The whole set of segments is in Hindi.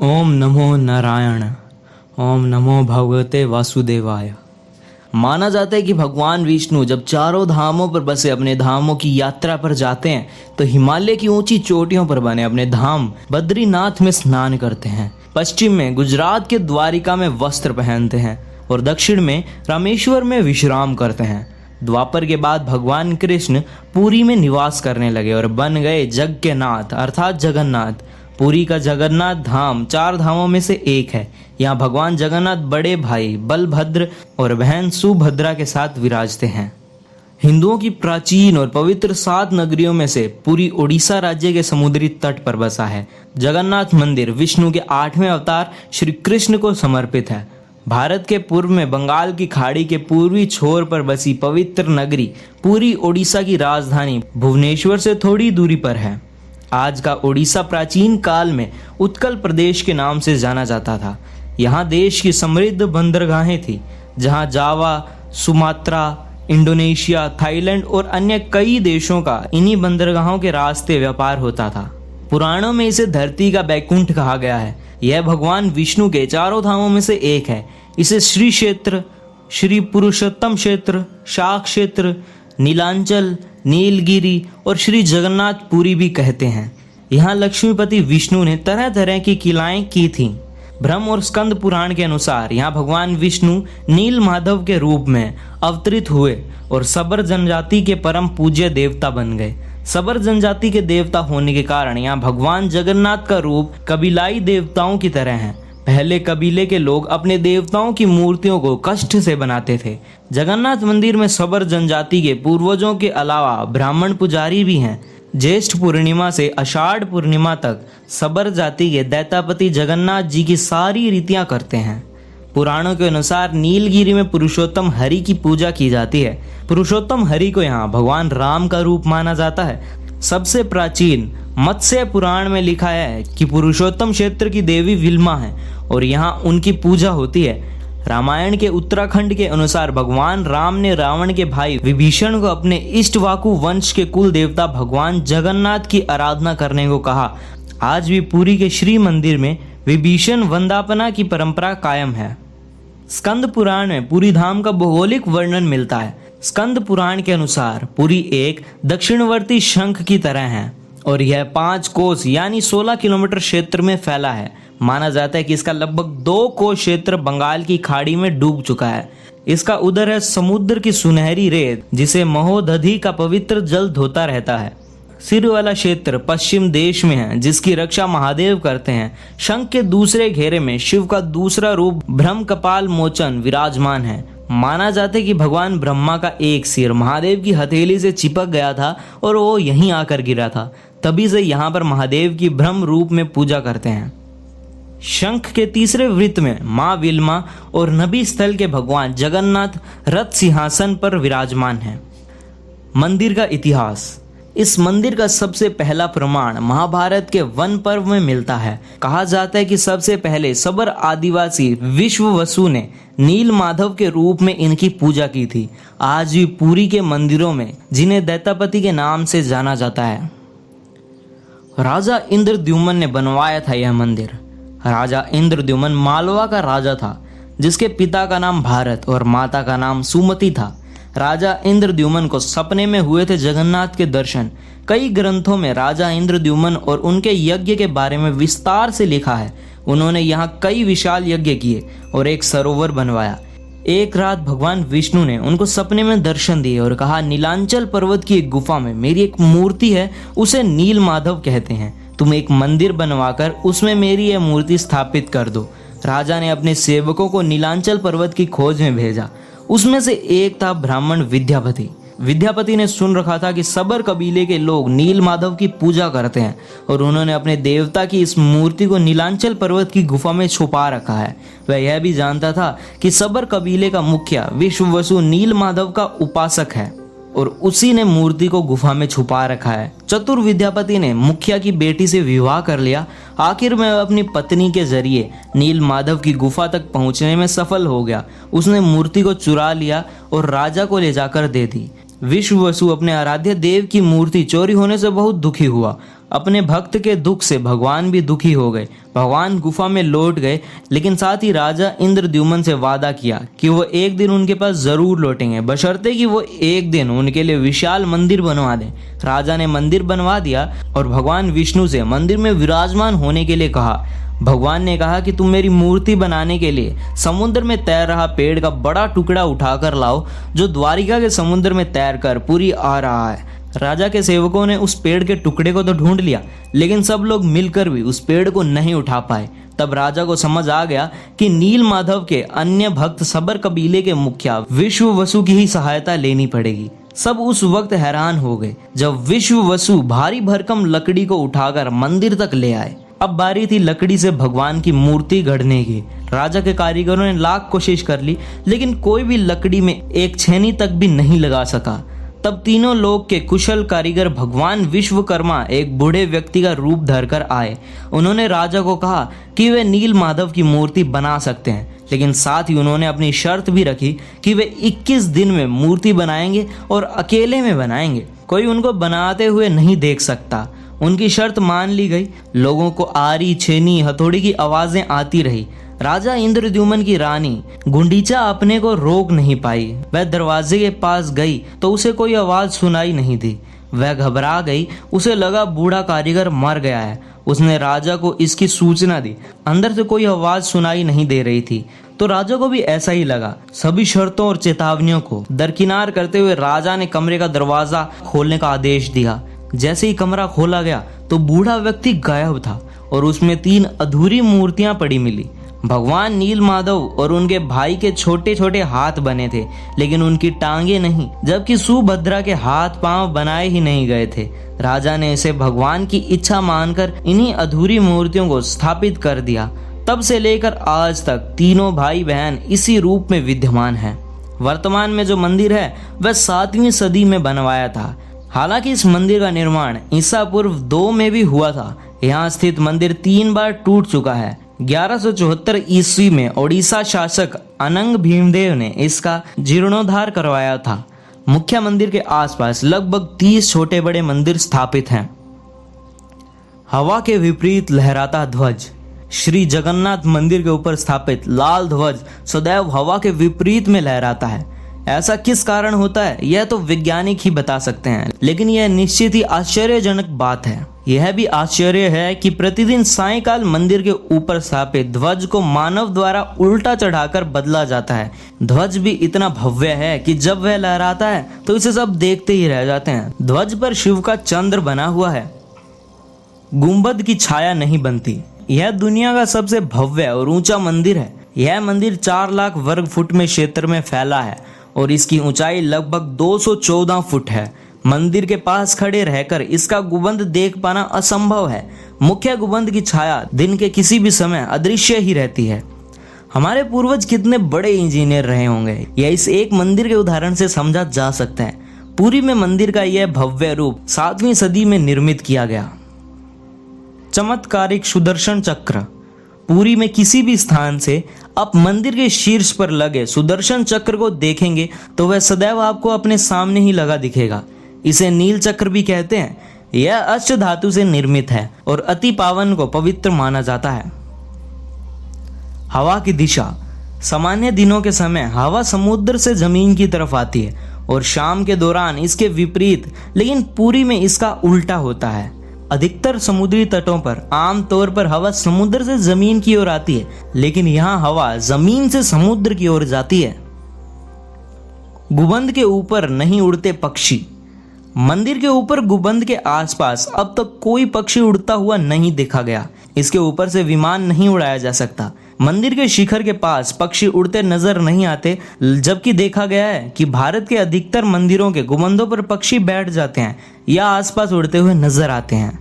ओम नमो नारायण। ओम नमो भगवते वासुदेवाय। माना जाता है कि भगवान विष्णु जब चारों धामों पर बसे अपने धामों की यात्रा पर जाते हैं तो हिमालय की ऊंची चोटियों पर बने अपने धाम बद्रीनाथ में स्नान करते हैं। पश्चिम में गुजरात के द्वारिका में वस्त्र पहनते हैं और दक्षिण में रामेश्वर में विश्राम करते हैं। द्वापर के बाद भगवान कृष्ण पुरी में निवास करने लगे और बन गए जग के नाथ अर्थात जगन्नाथ। पुरी का जगन्नाथ धाम चार धामों में से एक है। यहाँ भगवान जगन्नाथ बड़े भाई बलभद्र और बहन सुभद्रा के साथ विराजते हैं। हिंदुओं की प्राचीन और पवित्र 7 नगरियों में से पुरी उड़ीसा राज्य के समुद्री तट पर बसा है। जगन्नाथ मंदिर विष्णु के 8वें अवतार श्री कृष्ण को समर्पित है। भारत के पूर्व में बंगाल की खाड़ी के पूर्वी छोर पर बसी पवित्र नगरी पुरी उड़ीसा की राजधानी भुवनेश्वर से थोड़ी दूरी पर है। आज का उड़ीसा प्राचीन काल में उत्कल प्रदेश के नाम से जाना जाता था। यहाँ देश की समृद्ध बंदरगाहें थी जहाँ जावा, सुमात्रा, इंडोनेशिया, थाईलैंड और अन्य कई देशों का इन्हीं बंदरगाहों के रास्ते व्यापार होता था। पुराणों में इसे धरती का बैकुंठ कहा गया है। यह भगवान विष्णु के चारों धामों में से एक है। इसे श्री क्षेत्र, श्री पुरुषोत्तम क्षेत्र, शाक क्षेत्र, नीलांचल, नीलगिरी और श्री जगन्नाथ पुरी भी कहते हैं। यहाँ लक्ष्मीपति विष्णु ने तरह तरह की किलाएं की थीं। ब्रह्म और स्कंद पुराण के अनुसार यहाँ भगवान विष्णु नील माधव के रूप में अवतरित हुए और सबर जनजाति के परम पूज्य देवता बन गए। सबर जनजाति के देवता होने के कारण यहाँ भगवान जगन्नाथ का रूप कबीलाई देवताओं की तरह है। पहले कबीले के लोग अपने देवताओं की मूर्तियों को कष्ट से बनाते थे। जगन्नाथ मंदिर में सबर जनजाति के पूर्वजों के अलावा ब्राह्मण पुजारी भी हैं। ज्येष्ठ पूर्णिमा से आषाढ़ पूर्णिमा तक सबर जाति के दैतापति जगन्नाथ जी की सारी रीतियां करते हैं। पुराणों के अनुसार नीलगिरी में पुरुषोत्तम हरि की पूजा की जाती है। पुरुषोत्तम हरि को यहाँ भगवान राम का रूप माना जाता है। सबसे प्राचीन मत्स्य पुराण में लिखा है कि पुरुषोत्तम क्षेत्र की देवी विल्मा है और यहाँ उनकी पूजा होती है। रामायण के उत्तराखंड के अनुसार भगवान राम ने रावण के भाई विभीषण को अपने इष्टवाकु वंश के कुल देवता भगवान जगन्नाथ की आराधना करने को कहा। आज भी पुरी के श्री मंदिर में विभीषण वंदापना की परंपरा कायम है। स्कंद पुराण में पुरी धाम का भौगोलिक वर्णन मिलता है। स्कंद पुराण के अनुसार पुरी एक दक्षिणवर्ती शंख की तरह है और यह 5 कोस यानी 16 किलोमीटर क्षेत्र में फैला है। माना जाता है कि इसका लगभग 2 कोस क्षेत्र बंगाल की खाड़ी में डूब चुका है। इसका उदर है समुद्र की सुनहरी रेत जिसे महोदधि का पवित्र जल धोता रहता है। सिर वाला क्षेत्र पश्चिम देश में है जिसकी रक्षा महादेव करते हैं। शंख के दूसरे घेरे में शिव का दूसरा रूप ब्रह्म कपाल मोचन विराजमान है। माना जाता है कि भगवान ब्रह्मा का एक सिर महादेव की हथेली से चिपक गया था और वो यहीं आकर गिरा था। तभी से यहाँ पर महादेव की ब्रह्म रूप में पूजा करते हैं। शंख के तीसरे वृत्त में माँ विल्मा और नबी स्थल के भगवान जगन्नाथ रथ सिंहासन पर विराजमान हैं। मंदिर का इतिहास। इस मंदिर का सबसे पहला प्रमाण महाभारत के वन पर्व में मिलता है। कहा जाता है कि सबसे पहले सबर आदिवासी विश्ववसु ने नील माधव के रूप में इनकी पूजा की थी। आज भी पुरी के मंदिरों में जिन्हें दैतापति के नाम से जाना जाता है। राजा इंद्रद्युम्न ने बनवाया था यह मंदिर। राजा इंद्रद्युम्न मालवा का राजा था जिसके पिता का नाम भारत और माता का नाम सुमति था। राजा इंद्रद्युम्न को सपने में हुए थे जगन्नाथ के दर्शन। कई ग्रंथों में राजा इंद्रद्युम्न और उनके यज्ञ के बारे में विस्तार से लिखा है। उन्होंने यहाँ कई विशाल यज्ञ किए और एक सरोवर बनवाया। एक रात भगवान विष्णु ने उनको सपने में दर्शन दिए और कहा, नीलांचल पर्वत की एक गुफा में मेरी एक मूर्ति है, उसे नील माधव कहते हैं। तुम एक मंदिर बनवाकर उसमें मेरी यह मूर्ति स्थापित कर दो। राजा ने अपने सेवकों को नीलांचल पर्वत की खोज में भेजा। उसमें से एक था ब्राह्मण विद्यापति। विद्यापति ने सुन रखा था कि सबर कबीले के लोग नील माधव की पूजा करते हैं और उन्होंने अपने देवता की इस मूर्ति को नीलांचल पर्वत की गुफा में छुपा रखा है। वह यह भी जानता था कि सबर कबीले का मुखिया विश्ववसु नील माधव का उपासक है और उसी ने मूर्ति को गुफा में छुपा रखा है। चतुर विद्यापति ने मुखिया की बेटी से विवाह कर लिया। आखिर में अपनी पत्नी के जरिए नील माधव की गुफा तक पहुंचने में सफल हो गया। उसने मूर्ति को चुरा लिया और राजा को ले जाकर दे दी। विश्ववसु अपने आराध्य देव की मूर्ति चोरी होने से बहुत दुखी हुआ। अपने भक्त के दुख से भगवान भी दुखी हो गए। भगवान गुफा में लौट गए, लेकिन साथ ही राजा इंद्रद्युम्न से वादा किया कि वो एक दिन उनके पास जरूर लौटेंगे, बशर्ते कि वो एक दिन उनके लिए विशाल मंदिर बनवा दें। राजा ने मंदिर बनवा दिया और भगवान विष्णु से मंदिर में विराजमान होने के लिए कहा। भगवान ने कहा कि तुम मेरी मूर्ति बनाने के लिए समुद्र में तैर रहा पेड़ का बड़ा टुकड़ा उठाकर लाओ, जो द्वारिका के समुद्र में तैरकर पूरी आ रहा है। राजा के सेवकों ने उस पेड़ के टुकड़े को तो ढूंढ लिया, लेकिन सब लोग मिलकर भी उस पेड़ को नहीं उठा पाए। तब राजा को समझ आ गया कि नील माधव के अन्य भक्त सबर कबीले के मुखिया विश्व वसु की ही सहायता लेनी पड़ेगी। सब उस वक्त हैरान हो गए जब विश्व वसु भारी भरकम लकड़ी को उठाकर मंदिर तक ले आए। अब बारी थी लकड़ी से भगवान की मूर्ति गढ़ने की। राजा के कारीगरों ने लाख कोशिश कर ली, लेकिन कोई भी लकड़ी में एक छेनी तक भी नहीं लगा सका। तब तीनों लोक के कुशल कारीगर भगवान विश्वकर्मा एक बूढ़े व्यक्ति का रूप धरकर आए। उन्होंने राजा को कहा कि वे नील माधव की मूर्ति बना सकते हैं, लेकिन साथ ही उन्होंने अपनी शर्त भी रखी कि वे 21 दिन में मूर्ति बनाएंगे और अकेले में बनाएंगे, कोई उनको बनाते हुए नहीं देख सकता। उनकी शर्त मान ली गई। लोगों को आरी, छेनी, हथौड़ी की आवाजें आती रही। राजा इंद्रद्युम्न की रानी गुंडीचा अपने को रोक नहीं पाई। वह दरवाजे के पास गई तो उसे कोई आवाज सुनाई नहीं दी। वह घबरा गई, उसे लगा बूढ़ा कारीगर मर गया है। उसने राजा को इसकी सूचना दी। अंदर से कोई आवाज सुनाई नहीं दे रही थी, तो राजा को भी ऐसा ही लगा। सभी शर्तों और चेतावनियों को दरकिनार करते हुए राजा ने कमरे का दरवाजा खोलने का आदेश दिया। जैसे ही कमरा खोला गया तो बूढ़ा व्यक्ति गायब था और उसमें 3 अधूरी मूर्तियां पड़ी मिली। भगवान नील माधव और उनके भाई के छोटे छोटे हाथ बने थे, लेकिन उनकी टांगे नहीं, जबकि सुभद्रा के हाथ पांव बनाए ही नहीं गए थे। राजा ने इसे भगवान की इच्छा मानकर इन्हीं अधूरी मूर्तियों को स्थापित कर दिया। तब से लेकर आज तक तीनों भाई बहन इसी रूप में विद्यमान हैं। वर्तमान में जो मंदिर है वह 7वीं सदी में बनवाया था। हालांकि इस मंदिर का निर्माण ईसा पूर्व 2 में भी हुआ था। यहाँ स्थित मंदिर 3 बार टूट चुका है। 1174 ईस्वी में ओडिशा शासक अनंग भीमदेव ने इसका जीर्णोद्धार करवाया था। मुख्य मंदिर के आसपास लगभग 30 छोटे बड़े मंदिर स्थापित हैं। हवा के विपरीत लहराता ध्वज। श्री जगन्नाथ मंदिर के ऊपर स्थापित लाल ध्वज सदैव हवा के विपरीत में लहराता है। ऐसा किस कारण होता है यह तो वैज्ञानिक ही बता सकते हैं, लेकिन यह निश्चित ही आश्चर्यजनक बात है। यह भी आश्चर्य है कि प्रतिदिन सायंकाल मंदिर के ऊपर स्थापित ध्वज को मानव द्वारा उल्टा चढ़ाकर बदला जाता है। ध्वज भी इतना भव्य है कि जब वह लहराता है तो इसे सब देखते ही रह जाते हैं। ध्वज पर शिव का चंद्र बना हुआ है। गुंबद की छाया नहीं बनती। यह दुनिया का सबसे भव्य और ऊंचा मंदिर है। यह मंदिर 4 लाख वर्ग फुट में क्षेत्र में फैला है और इसकी ऊंचाई लगभग 214 फुट है। मंदिर के पास खड़े रहकर इसका गुंबद देख पाना असंभव है। मुख्य गुंबद की छाया दिन के किसी भी समय अदृश्य ही रहती है। हमारे पूर्वज कितने बड़े इंजीनियर रहे होंगे, यह इस एक मंदिर के उदाहरण से समझा जा सकता है। पुरी में मंदिर का यह भव्य रूप 7वीं सदी में निर्मित किया गया। चमत्कारिक सुदर्शन चक्र। पुरी में किसी भी स्थान से आप मंदिर के शीर्ष पर लगे सुदर्शन चक्र को देखेंगे तो वह सदैव आपको अपने सामने ही लगा दिखेगा। इसे नील चक्र भी कहते हैं। यह अष्ट धातु से निर्मित है और अति पावन को पवित्र माना जाता है। हवा की दिशा। सामान्य दिनों के समय हवा समुद्र से जमीन की तरफ आती है और शाम के दौरान इसके विपरीत, लेकिन पुरी में इसका उल्टा होता है। अधिकतर समुद्री तटों पर आमतौर पर हवा समुद्र से जमीन की ओर आती है, लेकिन यहाँ हवा जमीन से समुद्र की ओर जाती है। गुंबद के ऊपर नहीं उड़ते पक्षी। मंदिर के ऊपर गुंबद के आसपास अब तक कोई पक्षी उड़ता हुआ नहीं देखा गया। इसके ऊपर से विमान नहीं उड़ाया जा सकता। मंदिर के शिखर के पास पक्षी उड़ते नजर नहीं आते, जबकि देखा गया है कि भारत के अधिकतर मंदिरों के गुंबदों पर पक्षी बैठ जाते हैं या आसपास उड़ते हुए नजर आते हैं।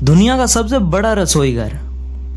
दुनिया का सबसे बड़ा रसोई घर।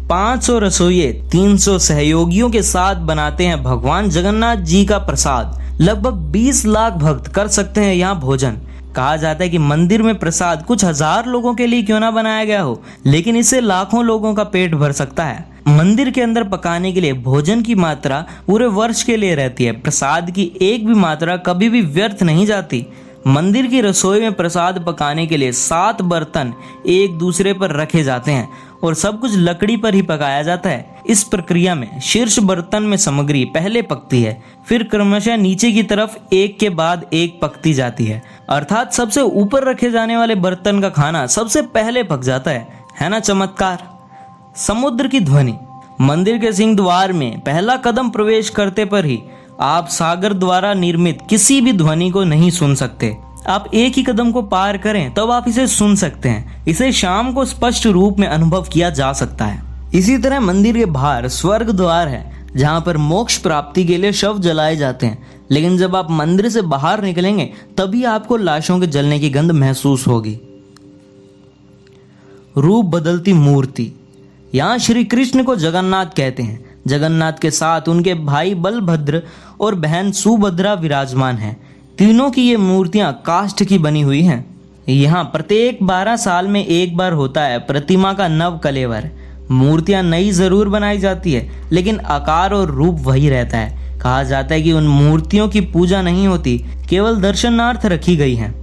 500 रसोइये 300 सहयोगियों के साथ बनाते हैं भगवान जगन्नाथ जी का प्रसाद। लगभग 20 लाख भक्त कर सकते हैं यहाँ भोजन। कहा जाता है कि मंदिर में प्रसाद कुछ हजार लोगों के लिए क्यों ना बनाया गया हो, लेकिन इससे लाखों लोगों का पेट भर सकता है। मंदिर के अंदर पकाने के लिए भोजन की मात्रा पूरे वर्ष के लिए रहती है। प्रसाद की एक भी मात्रा कभी भी व्यर्थ नहीं जाती। मंदिर की रसोई में प्रसाद पकाने के लिए 7 बर्तन एक दूसरे पर रखे जाते हैं और सब कुछ लकड़ी पर ही पकाया जाता है। इस प्रक्रिया में शीर्ष बर्तन में सामग्री पहले पकती है, फिर क्रमशः नीचे की तरफ एक के बाद एक पकती जाती है, अर्थात सबसे ऊपर रखे जाने वाले बर्तन का खाना सबसे पहले पक जाता है ना चमत्कार। समुद्र की ध्वनि। मंदिर के सिंह द्वार में पहला कदम प्रवेश करते पर ही आप सागर द्वारा निर्मित किसी भी ध्वनि को नहीं सुन सकते। आप एक ही कदम को पार करें तब आप इसे सुन सकते हैं। इसे शाम को स्पष्ट रूप में अनुभव किया जा सकता है। इसी तरह मंदिर के बाहर स्वर्ग द्वार है, जहां पर मोक्ष प्राप्ति के लिए शव जलाए जाते हैं, लेकिन जब आप मंदिर से बाहर निकलेंगे तभी आपको लाशों के जलने की गंध महसूस होगी। रूप बदलती मूर्ति। यहाँ श्री कृष्ण को जगन्नाथ कहते हैं। जगन्नाथ के साथ उनके भाई बलभद्र और बहन सुभद्रा विराजमान हैं। तीनों की ये मूर्तियां काष्ठ की बनी हुई हैं। यहाँ प्रत्येक 12 साल में एक बार होता है प्रतिमा का नव कलेवर। मूर्तियां नई जरूर बनाई जाती है, लेकिन आकार और रूप वही रहता है। कहा जाता है कि उन मूर्तियों की पूजा नहीं होती, केवल दर्शनार्थ रखी गई हैं।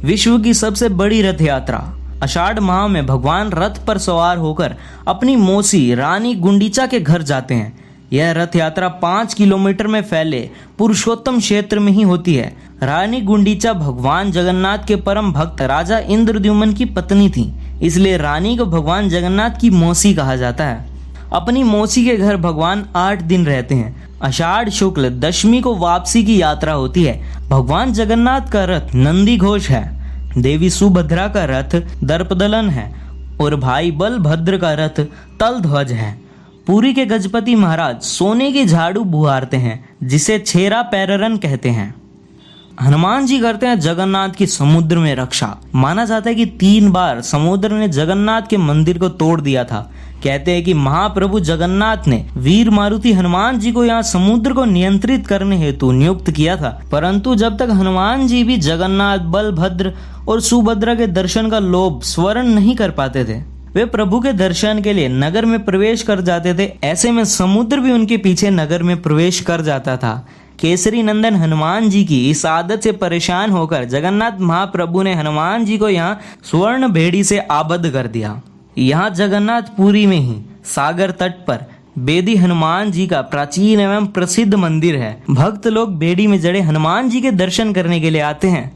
विश्व की सबसे बड़ी रथ यात्रा। आषाढ़ माह में भगवान रथ पर सवार होकर अपनी मौसी रानी गुंडीचा के घर जाते हैं। यह रथ यात्रा 5 किलोमीटर में फैले पुरुषोत्तम क्षेत्र में ही होती है। रानी गुंडीचा भगवान जगन्नाथ के परम भक्त राजा इंद्रद्युम्न की पत्नी थी, इसलिए रानी को भगवान जगन्नाथ की मौसी कहा जाता है। अपनी मौसी के घर भगवान 8 दिन रहते हैं। आषाढ़ शुक्ल दशमी को वापसी की यात्रा होती है। भगवान जगन्नाथ का रथ नंदी घोष है, देवी सुभद्रा का रथ दर्पदलन है और भाई बलभद्र का रथ तलध्वज है। पुरी के गजपति महाराज सोने की झाड़ू बुहारते हैं, जिसे छेरा पैररन कहते हैं। हनुमान जी करते हैं जगन्नाथ की समुद्र में रक्षा। माना जाता है कि 3 बार समुद्र ने जगन्नाथ के मंदिर को तोड़ दिया था। कहते हैं कि महाप्रभु जगन्नाथ ने वीर मारुति हनुमान जी को यहाँ समुद्र को नियंत्रित करने हेतु नियुक्त किया था, परंतु जब तक हनुमान जी भी जगन्नाथ, बलभद्र और सुभद्रा के दर्शन का लोभ स्वर्ण नहीं कर पाते थे। वे प्रभु के दर्शन के लिए नगर में प्रवेश कर जाते थे। ऐसे में समुद्र भी उनके पीछे नगर में प्रवेश कर जाता था। केसरी नंदन हनुमान जी की इस आदत से परेशान होकर जगन्नाथ महाप्रभु ने हनुमान जी को यहाँ स्वर्ण भेड़ी से आबद्ध कर दिया। यहाँ जगन्नाथपुरी में ही सागर तट पर बेदी हनुमान जी का प्राचीन एवं प्रसिद्ध मंदिर है। भक्त लोग बेड़ी में जड़े हनुमान जी के दर्शन करने के लिए आते हैं।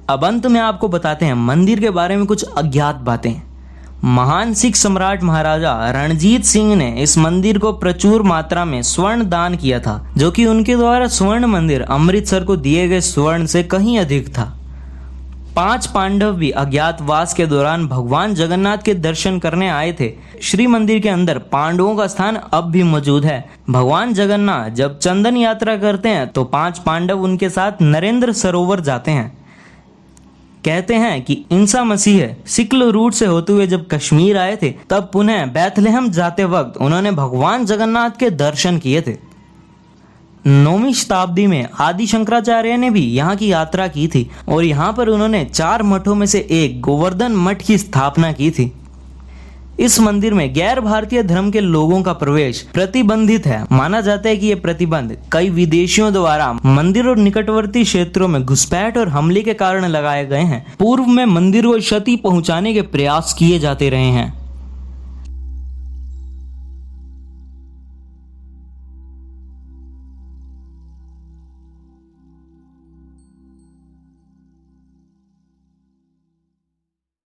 अब अंत में आपको बताते हैं मंदिर के बारे में कुछ अज्ञात बातें। महान सिख सम्राट महाराजा रणजीत सिंह ने इस मंदिर को प्रचुर मात्रा में स्वर्ण दान किया था, जो कि उनके द्वारा स्वर्ण मंदिर अमृतसर को दिए गए स्वर्ण से कहीं अधिक था। 5 पांडव भी अज्ञातवास के दौरान भगवान जगन्नाथ के दर्शन करने आए थे। श्री मंदिर के अंदर पांडवों का स्थान अब भी मौजूद है। भगवान जगन्नाथ जब चंदन यात्रा करते हैं तो 5 पांडव उनके साथ नरेंद्र सरोवर जाते हैं। कहते हैं कि ईसा मसीह सिक्ल रूट से होते हुए जब कश्मीर आए थे, तब पुनः बैथलेहम जाते वक्त उन्होंने भगवान जगन्नाथ के दर्शन किए थे। 9वीं शताब्दी में आदि शंकराचार्य ने भी यहाँ की यात्रा की थी और यहाँ पर उन्होंने 4 मठों में से एक गोवर्धन मठ की स्थापना की थी। इस मंदिर में गैर भारतीय धर्म के लोगों का प्रवेश प्रतिबंधित है। माना जाता है कि ये प्रतिबंध कई विदेशियों द्वारा मंदिर और निकटवर्ती क्षेत्रों में घुसपैठ और हमले के कारण लगाए गए हैं। पूर्व में मंदिर को क्षति पहुंचाने के प्रयास किए जाते रहे हैं।